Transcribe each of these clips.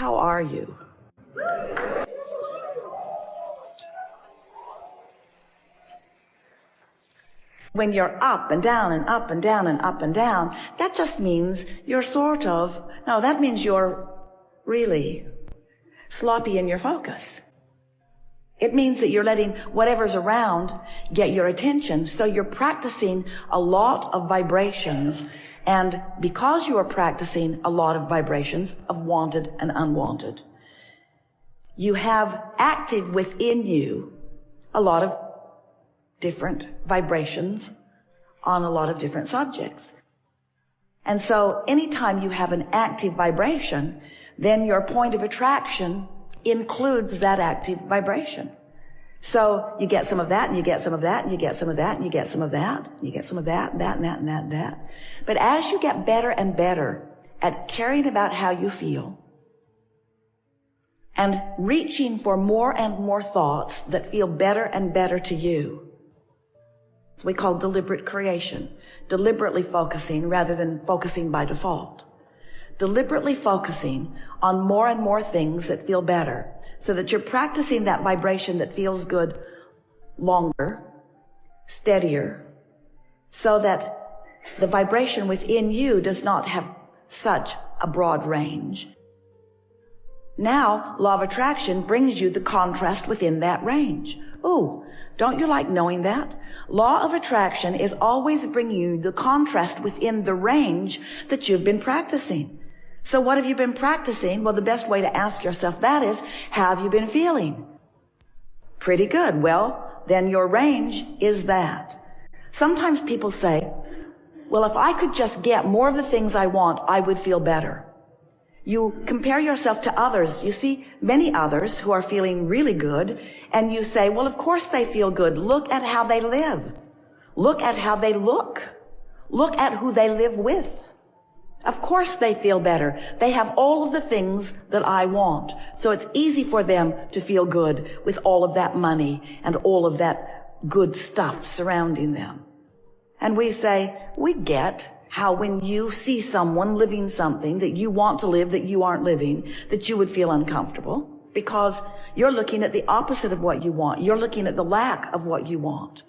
How are you? When you're up and down and up and down and up and down, that just means you're that means you're really sloppy in your focus. It means that you're letting whatever's around get your attention. So you're practicing a lot of vibrations. And because you are practicing a lot of vibrations of wanted and unwanted, you have active within you a lot of different vibrations on a lot of different subjects. And so anytime you have an active vibration, then your point of attraction includes that active vibration. So you get some of that, and you get some of that, and you get some of that, and you get some of that, and you get some of that, and that, and that, and that, and that. But as you get better and better at caring about how you feel and reaching for more and more thoughts that feel better and better to you, it's what we call deliberate creation, deliberately focusing rather than focusing by default. Deliberately focusing on more and more things that feel better, so that you're practicing that vibration that feels good longer, steadier, so that the vibration within you does not have such a broad range. Now, law of attraction brings you the contrast within that range. Ooh, don't you like knowing that? Law of attraction is always bringing you the contrast within the range that you've been practicing. So what have you been practicing? Well, the best way to ask yourself that is, how have you been feeling? Pretty good. Well, then your range is that. Sometimes people say, well, if I could just get more of the things I want, I would feel better. You compare yourself to others. You see many others who are feeling really good, and you say, well, of course they feel good. Look at how they live. Look at how they look. Look at who they live with. Of course they feel better. They have all of the things that I want. So it's easy for them to feel good with all of that money and all of that good stuff surrounding them. And we say, we get how when you see someone living something that you want to live that you aren't living, that you would feel uncomfortable because you're looking at the opposite of what you want. You're looking at the lack of what you want.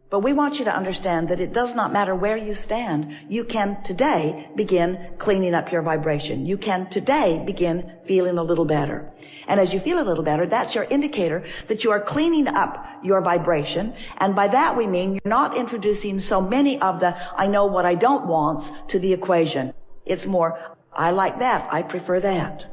But we want you to understand that it does not matter where you stand. You can today begin cleaning up your vibration. You can today begin feeling a little better. And as you feel a little better, that's your indicator that you are cleaning up your vibration. And by that we mean you're not introducing so many of the I know what I don't wants to the equation. It's more, I like that, I prefer that.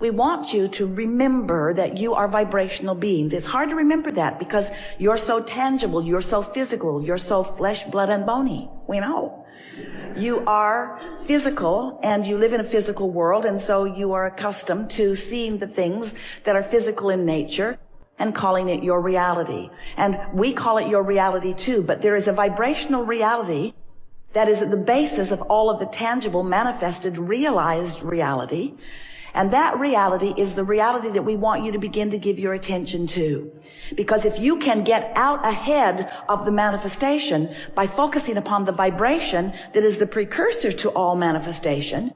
We want you to remember that you are vibrational beings. It's hard to remember that because you're so tangible, you're so physical, you're so flesh, blood, and bony. We know. You are physical and you live in a physical world, and so you are accustomed to seeing the things that are physical in nature and calling it your reality. And we call it your reality too, but there is a vibrational reality that is at the basis of all of the tangible, manifested, realized reality. And that reality is the reality that we want you to begin to give your attention to. Because if you can get out ahead of the manifestation by focusing upon the vibration that is the precursor to all manifestation,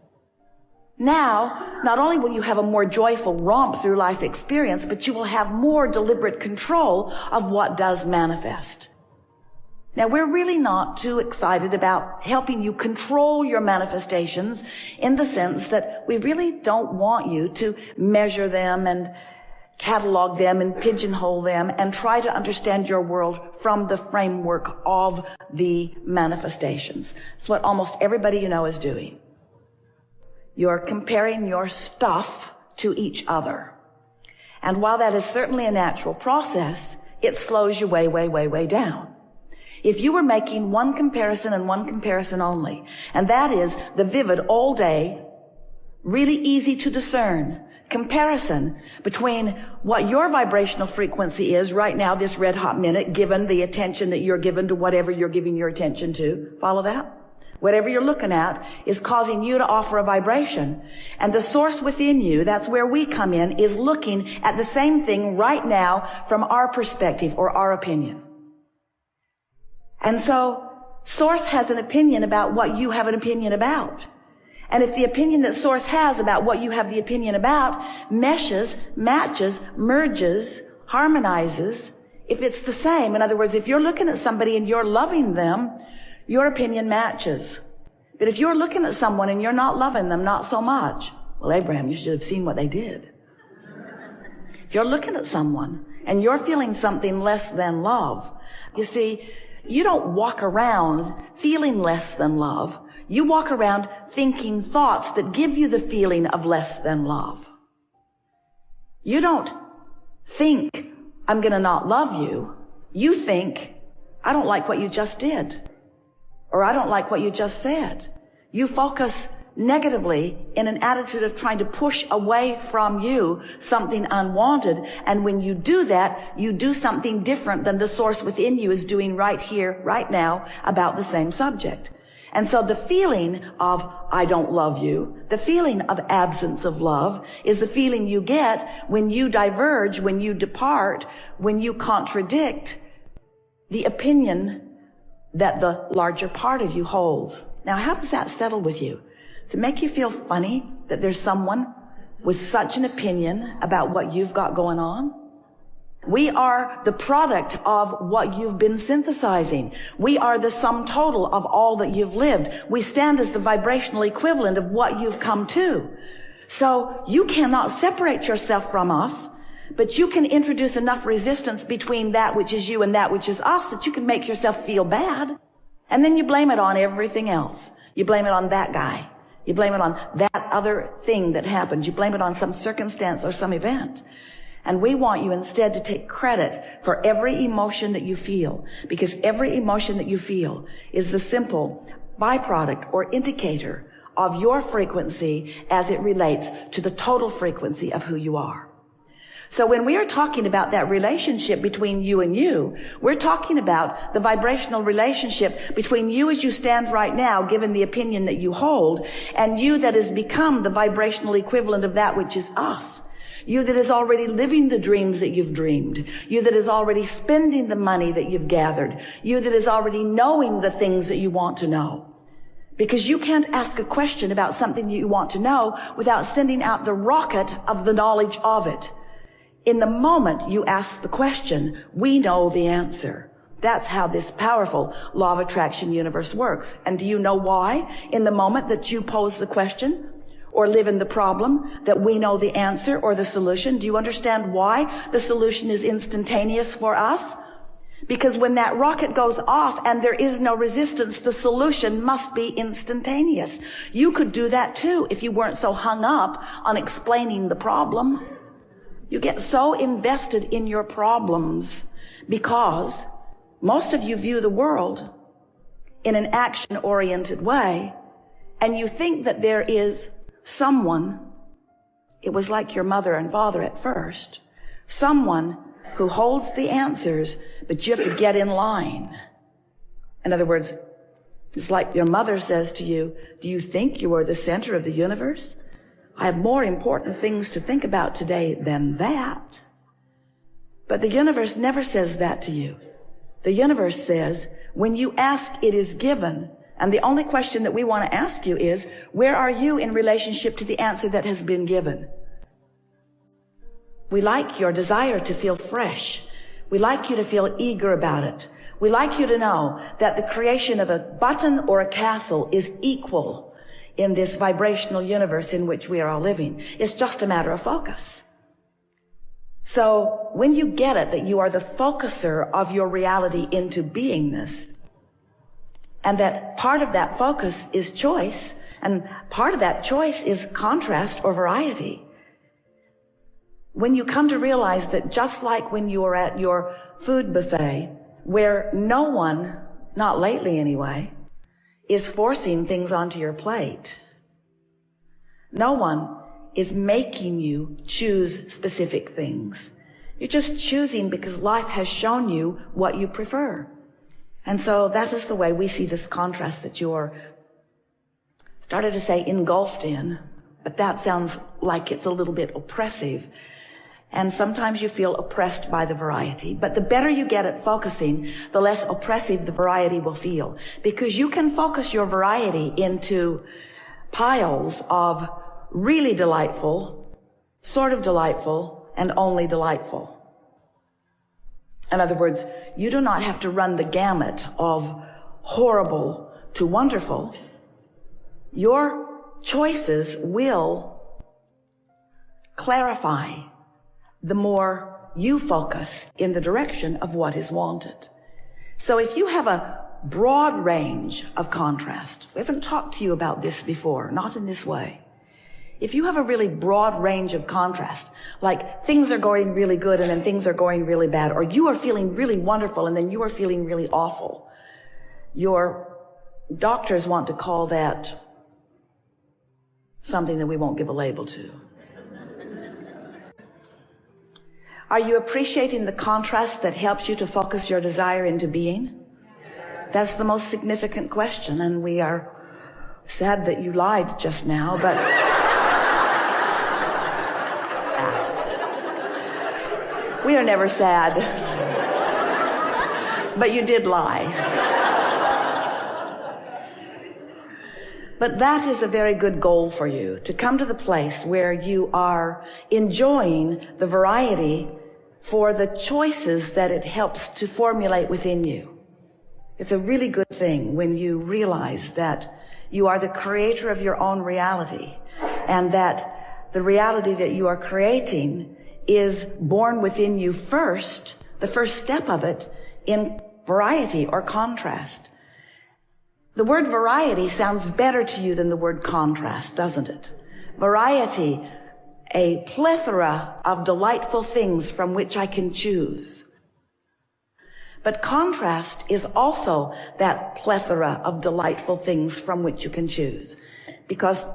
now, not only will you have a more joyful romp through life experience, but you will have more deliberate control of what does manifest. Now, we're really not too excited about helping you control your manifestations in the sense that we really don't want you to measure them and catalog them and pigeonhole them and try to understand your world from the framework of the manifestations. It's what almost everybody you know is doing. You're comparing your stuff to each other. And while that is certainly a natural process, it slows you way, way, way, way down. If you were making one comparison and one comparison only, and that is the vivid all day, really easy to discern comparison between what your vibrational frequency is right now, this red hot minute, given the attention that you're given to whatever you're giving your attention to. Follow that? Whatever you're looking at is causing you to offer a vibration. And the source within you, that's where we come in, is looking at the same thing right now from our perspective or our opinion. And so, source has an opinion about what you have an opinion about. And if the opinion that source has about what you have the opinion about meshes, matches, merges, harmonizes, if it's the same, in other words, if you're looking at somebody and you're loving them, your opinion matches. But if you're looking at someone and you're not loving them, not so much, well, Abraham, you should have seen what they did. If you're looking at someone and you're feeling something less than love, you see, you don't walk around feeling less than love. You walk around thinking thoughts that give you the feeling of less than love. You don't think, I'm going to not love you. You think, I don't like what you just did. Or I don't like what you just said. You focus negatively in an attitude of trying to push away from you something unwanted. And when you do that, you do something different than the source within you is doing right here, right now, about the same subject. And so the feeling of I don't love you, the feeling of absence of love, is the feeling you get when you diverge, when you depart, when you contradict the opinion that the larger part of you holds. Now, how does that settle with you? Does it make you feel funny that there's someone with such an opinion about what you've got going on? We are the product of what you've been synthesizing. We are the sum total of all that you've lived. We stand as the vibrational equivalent of what you've come to. So you cannot separate yourself from us, but you can introduce enough resistance between that which is you and that which is us that you can make yourself feel bad. And then you blame it on everything else. You blame it on that guy. You blame it on that other thing that happened. You blame it on some circumstance or some event. And we want you instead to take credit for every emotion that you feel, because every emotion that you feel is the simple byproduct or indicator of your frequency as it relates to the total frequency of who you are. So when we are talking about that relationship between you and you, we're talking about the vibrational relationship between you as you stand right now, given the opinion that you hold, and you that has become the vibrational equivalent of that which is us. You that is already living the dreams that you've dreamed. You that is already spending the money that you've gathered. You that is already knowing the things that you want to know. Because you can't ask a question about something that you want to know without sending out the rocket of the knowledge of it. In the moment you ask the question, we know the answer. That's how this powerful law of attraction universe works. And do you know why? In the moment that you pose the question, or live in the problem, that we know the answer or the solution. Do you understand why the solution is instantaneous for us? Because when that rocket goes off and there is no resistance, the solution must be instantaneous. You could do that too if you weren't so hung up on explaining the problem. You get so invested in your problems because most of you view the world in an action-oriented way, and you think that there is someone, it was like your mother and father at first, someone who holds the answers, but you have to get in line. In other words, it's like your mother says to you, do you think you are the center of the universe? I have more important things to think about today than that. But the universe never says that to you. The universe says, when you ask, it is given. And the only question that we want to ask you is, where are you in relationship to the answer that has been given? We like your desire to feel fresh. We like you to feel eager about it. We like you to know that the creation of a button or a castle is equal in this vibrational universe in which we are all living. It's just a matter of focus. So when you get it that you are the focuser of your reality into beingness, and that part of that focus is choice, and part of that choice is contrast or variety. When you come to realize that just like when you are at your food buffet, where no one, not lately anyway, is forcing things onto your plate. No one is making you choose specific things. You're just choosing because life has shown you what you prefer. And so that is the way we see this contrast that you're, started to say engulfed in, but that sounds like it's a little bit oppressive. And sometimes you feel oppressed by the variety. But the better you get at focusing, the less oppressive the variety will feel. Because you can focus your variety into piles of really delightful, sort of delightful, and only delightful. In other words, you do not have to run the gamut of horrible to wonderful. Your choices will clarify the more you focus in the direction of what is wanted. So if you have a broad range of contrast, we haven't talked to you about this before, not in this way. If you have a really broad range of contrast, like things are going really good and then things are going really bad, or you are feeling really wonderful and then you are feeling really awful, your doctors want to call that something that we won't give a label to. Are you appreciating the contrast that helps you to focus your desire into being? That's the most significant question, and we are sad that you lied just now, but we are never sad. But you did lie. But that is a very good goal for you, to come to the place where you are enjoying the variety for the choices that it helps to formulate within you. It's a really good thing when you realize that you are the creator of your own reality, and that the reality that you are creating is born within you first, the first step of it, in variety or contrast. The word variety sounds better to you than the word contrast, doesn't it? Variety, a plethora of delightful things from which I can choose. But contrast is also that plethora of delightful things from which you can choose. Because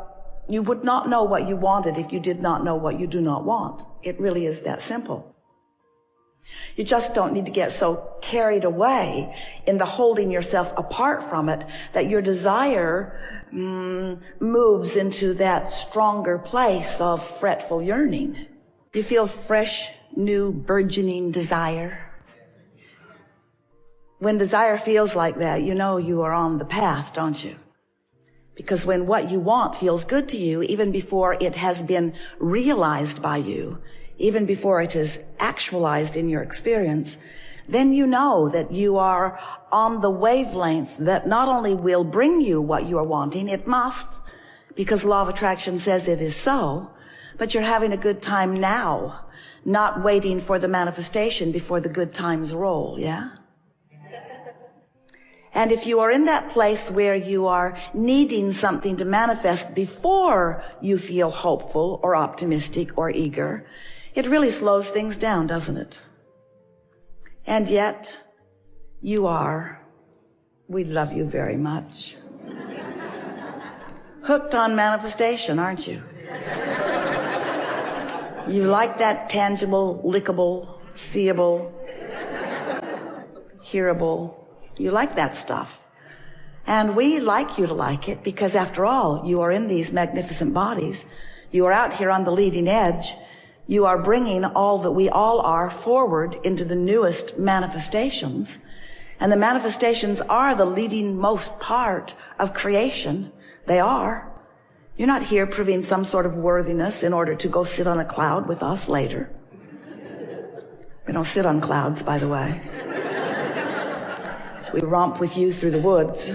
you would not know what you wanted if you did not know what you do not want. It really is that simple. You just don't need to get so carried away in the holding yourself apart from it that your desire moves into that stronger place of fretful yearning. You feel fresh, new, burgeoning desire. When desire feels like that, you know you are on the path, don't you? Because when what you want feels good to you, even before it has been realized by you, even before it is actualized in your experience, then you know that you are on the wavelength that not only will bring you what you are wanting, it must, because law of attraction says it is so, but you're having a good time now, not waiting for the manifestation before the good times roll, yeah? And if you are in that place where you are needing something to manifest before you feel hopeful or optimistic or eager, it really slows things down, doesn't it? And yet, you are, we love you very much, hooked on manifestation, aren't you? You like that tangible, lickable, seeable, hearable. You like that stuff. And we like you to like it because, after all, you are in these magnificent bodies. You are out here on the leading edge. You are bringing all that we all are forward into the newest manifestations. And the manifestations are the leading most part of creation. They are. You're not here proving some sort of worthiness in order to go sit on a cloud with us later. We don't sit on clouds, by the way. We romp with you through the woods.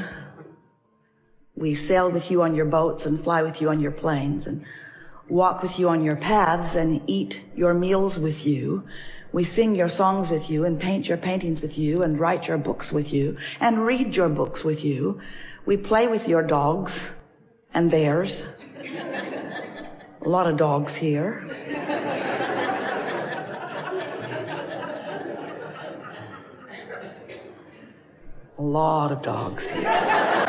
We sail with you on your boats and fly with you on your planes and walk with you on your paths and eat your meals with you. We sing your songs with you and paint your paintings with you and write your books with you and read your books with you. We play with your dogs and theirs. A lot of dogs here. A lot of dogs here.